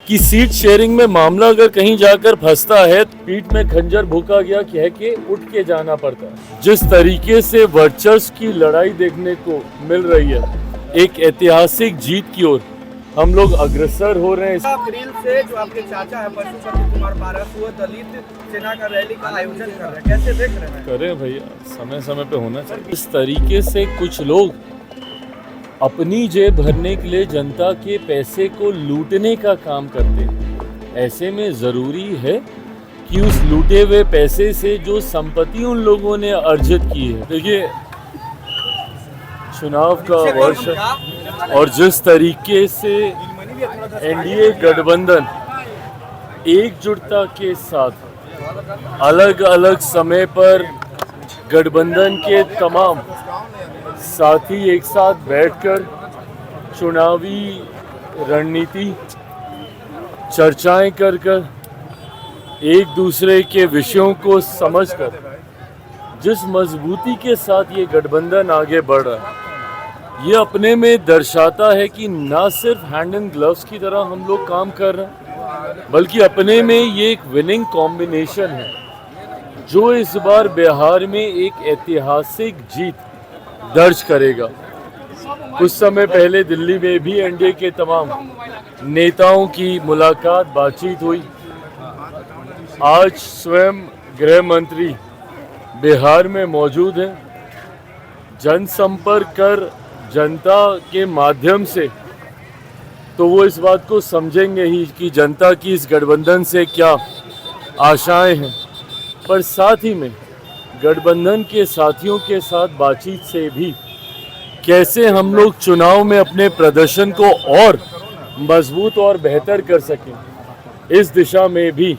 कि seat sharing में मामला अगर कहीं जाकर फंसता है तो पीठ में खंजर भोंका गया कह के उठ के जाना पड़ता है। जिस तरीके से वर्चस्व की लड़ाई देखने को मिल रही है, एक ऐतिहासिक जीत की ओर हम लोग अग्रसर हो रहे हैं। अप्रैल से जो आपके चाचा है पशुपति कुमार पारस, वो दलित सेना का रैली का आयोजन कर रहे हैं, कैसे देख रहे हैं? करें भैया, समय समय पे होना चाहिए। इस तरीके से कुछ लोग अपनी जेब भरने के लिए जनता के पैसे को लूटने का काम करते हैं। ऐसे में ज़रूरी है कि उस लूटे हुए पैसे से जो संपत्ति उन लोगों ने अर्जित की है, देखिए चुनाव का वर्ष है और जिस तरीके से एनडीए गठबंधन एकजुटता के साथ अलग अलग समय पर गठबंधन के तमाम साथी एक साथ बैठकर चुनावी रणनीति चर्चाएं कर एक दूसरे के विषयों को समझकर जिस मजबूती के साथ ये गठबंधन आगे बढ़ रहा है, ये अपने में दर्शाता है कि ना सिर्फ हैंड एंड ग्लव्स की तरह हम लोग काम कर रहे हैं, बल्कि अपने में ये एक विनिंग कॉम्बिनेशन है जो इस बार बिहार में एक ऐतिहासिक जीत दर्ज करेगा। कुछ समय पहले दिल्ली में भी एनडीए के तमाम नेताओं की मुलाकात बातचीत हुई। आज स्वयं गृह मंत्री बिहार में मौजूद हैं। जनसंपर्क कर जनता के माध्यम से तो वो इस बात को समझेंगे ही कि जनता की इस गठबंधन से क्या आशाएं हैं, पर साथ ही में गठबंधन के साथियों के साथ बातचीत से भी कैसे हम लोग चुनाव में अपने प्रदर्शन को और मजबूत और बेहतर कर सकें, इस दिशा में भी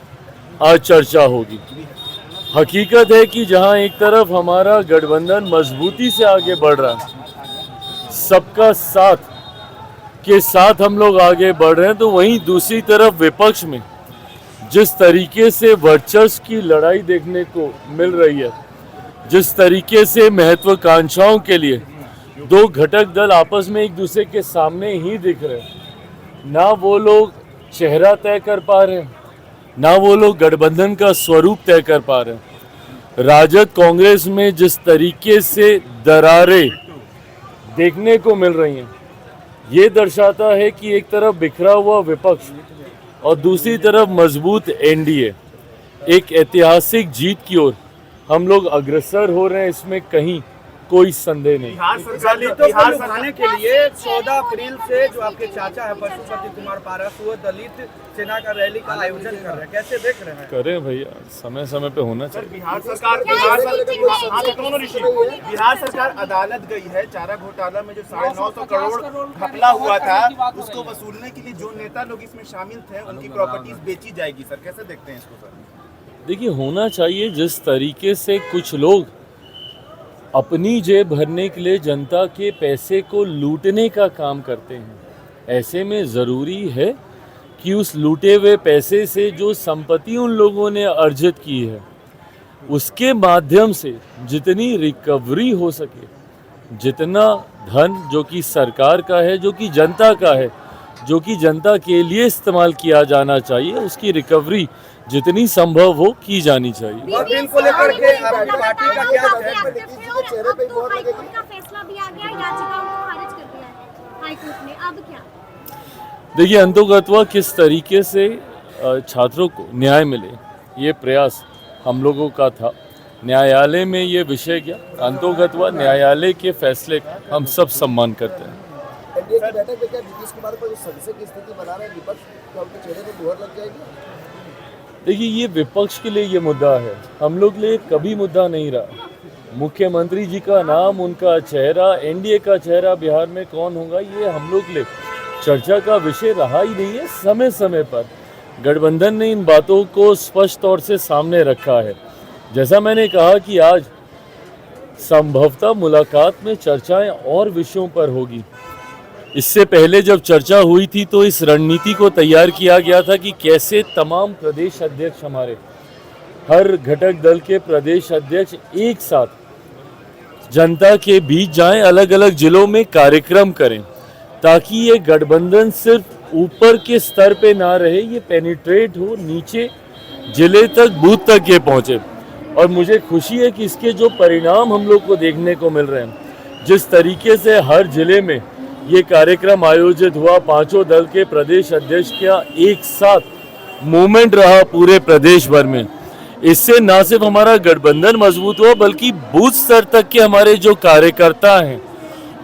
आज चर्चा होगी। हकीकत है कि जहां एक तरफ हमारा गठबंधन मजबूती से आगे बढ़ रहा है, सबका साथ के साथ हम लोग आगे बढ़ रहे हैं, तो वहीं दूसरी तरफ विपक्ष में जिस तरीके से वर्चस्व की लड़ाई देखने को मिल रही है, जिस तरीके से महत्वाकांक्षाओं के लिए दो घटक दल आपस में एक दूसरे के सामने ही दिख रहे हैं, ना वो लोग चेहरा तय कर पा रहे हैं, ना वो लोग गठबंधन का स्वरूप तय कर पा रहे हैं। राजद कांग्रेस में जिस तरीके से दरारें देखने को मिल रही हैं, ये दर्शाता है कि एक तरफ बिखरा हुआ विपक्ष और दूसरी तरफ मजबूत एनडीए, एक ऐतिहासिक जीत की ओर हम लोग अग्रसर हो रहे हैं, इसमें कहीं कोई संदेह नहीं। दलितों को लुभाने के लिए 14 अप्रैल से जो आपके चाचा है पशुपति कुमार पारस, वो दलित सेना का रैली का आयोजन कर रहे हैं, कैसे देख रहे हैं? करें भैया, समय समय पे होना चाहिए। बिहार सरकार अदालत गई है। चारा घोटाला में जो 950 करोड़ घपला हुआ था, उसको वसूलने के लिए जो नेता लोग इसमें शामिल थे, उनकी प्रॉपर्टीज बेची जाएगी। सर कैसे देखते हैं इसको? सर देखिए, होना चाहिए जिस तरीके से कुछ लोग अपनी जेब भरने के लिए जनता के पैसे को लूटने का काम करते हैं, ऐसे में ज़रूरी है कि उस लूटे हुए पैसे से जो संपत्ति उन लोगों ने अर्जित की है, उसके माध्यम से जितनी रिकवरी हो सके, जितना धन जो कि सरकार का है, जो कि जनता का है, जो कि जनता के लिए इस्तेमाल किया जाना चाहिए, उसकी रिकवरी जितनी संभव हो की जानी चाहिए। और बिल को लेकर के आपकी पार्टी का क्या चेहरे पे बोर्ड लगेगी? का फैसला भी आ गया, याचिकाओं को खारिज कर दिया है हाई कोर्ट ने, अब क्या? देखिए, अंतोगत्वा किस तरीके से छात्रों को न्याय मिले, ये प्रयास हम लोगों का था। न्यायालय में ये विषय गया, अंतोगत्वा न्यायालय के फैसले का हम सब सम्मान करते हैं। एनडीए की बैठक में क्या नीतीश कुमार पर जो संशय की स्थिति बना रहे हैं विपक्ष, क्या उनके चेहरे पर मुहर लग जाएगी? देखिए, ये विपक्ष के लिए ये मुद्दा है, हम लोग लिए कभी मुद्दा नहीं रहा। मुख्यमंत्री जी का नाम, उनका चेहरा, एनडीए का चेहरा बिहार में कौन होगा, ये हम लोग लिए चर्चा का विषय रहा ही नहीं है। समय समय पर गठबंधन ने इन बातों को स्पष्ट तौर से सामने रखा है। जैसा मैंने कहा कि आज संभवतः मुलाकात में चर्चाएं और विषयों पर होगी। इससे पहले जब चर्चा हुई थी तो इस रणनीति को तैयार किया गया था कि कैसे तमाम प्रदेश अध्यक्ष, हमारे हर घटक दल के प्रदेश अध्यक्ष एक साथ जनता के बीच जाएं, अलग अलग जिलों में कार्यक्रम करें, ताकि ये गठबंधन सिर्फ ऊपर के स्तर पे ना रहे, ये पेनिट्रेट हो नीचे जिले तक, बूथ तक ये पहुंचे। और मुझे खुशी है कि इसके जो परिणाम हम लोग को देखने को मिल रहे हैं, जिस तरीके से हर जिले में ये कार्यक्रम आयोजित हुआ, पांचों दल के प्रदेश अध्यक्ष का एक साथ मूवमेंट रहा पूरे प्रदेश भर में, इससे ना सिर्फ हमारा गठबंधन मजबूत हुआ बल्कि बूथ स्तर तक के हमारे जो कार्यकर्ता हैं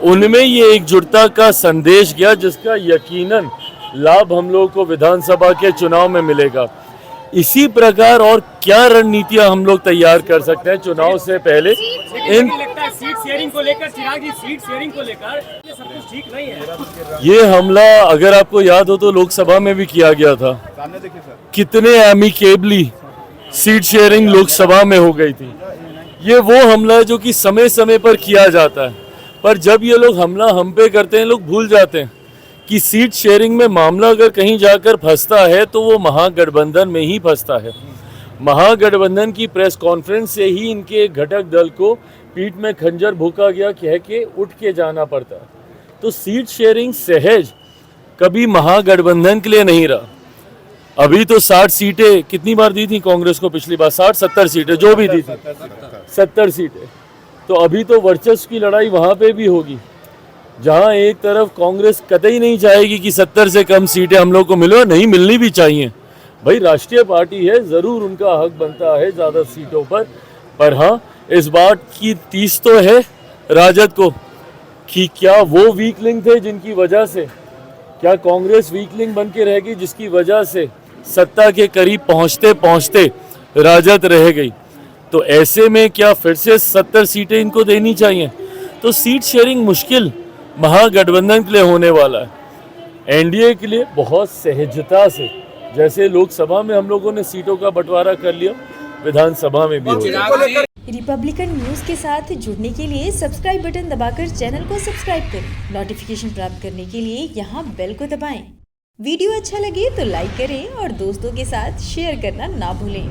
उनमें ये एकजुटता का संदेश गया, जिसका यकीनन लाभ हम लोगों को विधानसभा के चुनाव में मिलेगा। इसी प्रकार और क्या रणनीतियां हम लोग तैयार कर सकते हैं चुनाव से पहले। इन लगता है सीट शेयरिंग को लेकर, चिराग जी सीट शेयरिंग को लेकर ये सब कुछ ठीक नहीं है। ये हमला अगर आपको याद हो तो लोकसभा में भी किया गया था, सामने देखिए सर, कितने एमिकेबली सीट शेयरिंग लोकसभा में हो गई थी। ये वो हमला है जो कि समय समय पर किया जाता है, पर जब ये लोग हमला हम पे करते हैं, लोग भूल जाते हैं कि सीट शेयरिंग में मामला अगर कहीं जाकर फंसता है तो वो महागठबंधन में ही फंसता है। महागठबंधन की प्रेस कॉन्फ्रेंस से ही इनके घटक दल को पीठ में खंजर भोंका गया, कह के उठ के जाना पड़ता है। तो सीट शेयरिंग सहज कभी महागठबंधन के लिए नहीं रहा। अभी तो 60 सीटें कितनी बार दी थी कांग्रेस को पिछली बार, 60-70 सीटें जो भी दी थी, 70 सीटें। तो अभी तो वर्चस्व की लड़ाई वहाँ पे भी होगी, जहाँ एक तरफ कांग्रेस कतई नहीं चाहेगी कि 70 से कम सीटें हम लोग को मिले, और नहीं मिलनी भी चाहिए। भाई राष्ट्रीय पार्टी है, ज़रूर उनका हक बनता है ज़्यादा सीटों पर हाँ इस बात की तीस तो है राजद को कि क्या वो वीक लिंक थे जिनकी वजह से, क्या कांग्रेस वीक लिंक बन के रहेगी जिसकी वजह से सत्ता के करीब पहुंचते पहुंचते राजद रह गई। तो ऐसे में क्या फिर से 70 सीटें इनको देनी चाहिए? तो सीट शेयरिंग मुश्किल महागठबंधन के लिए होने वाला है। एनडीए के लिए बहुत सहजता से, जैसे लोकसभा में हम लोगों ने सीटों का बंटवारा कर लिया, विधानसभा में भी होगा। रिपब्लिकन न्यूज़ के साथ जुड़ने के लिए सब्सक्राइब बटन दबाकर चैनल को सब्सक्राइब करें। नोटिफिकेशन प्राप्त करने के लिए यहाँ बेल को दबाएं। वीडियो अच्छा लगे तो लाइक करें और दोस्तों के साथ शेयर करना ना भूलें।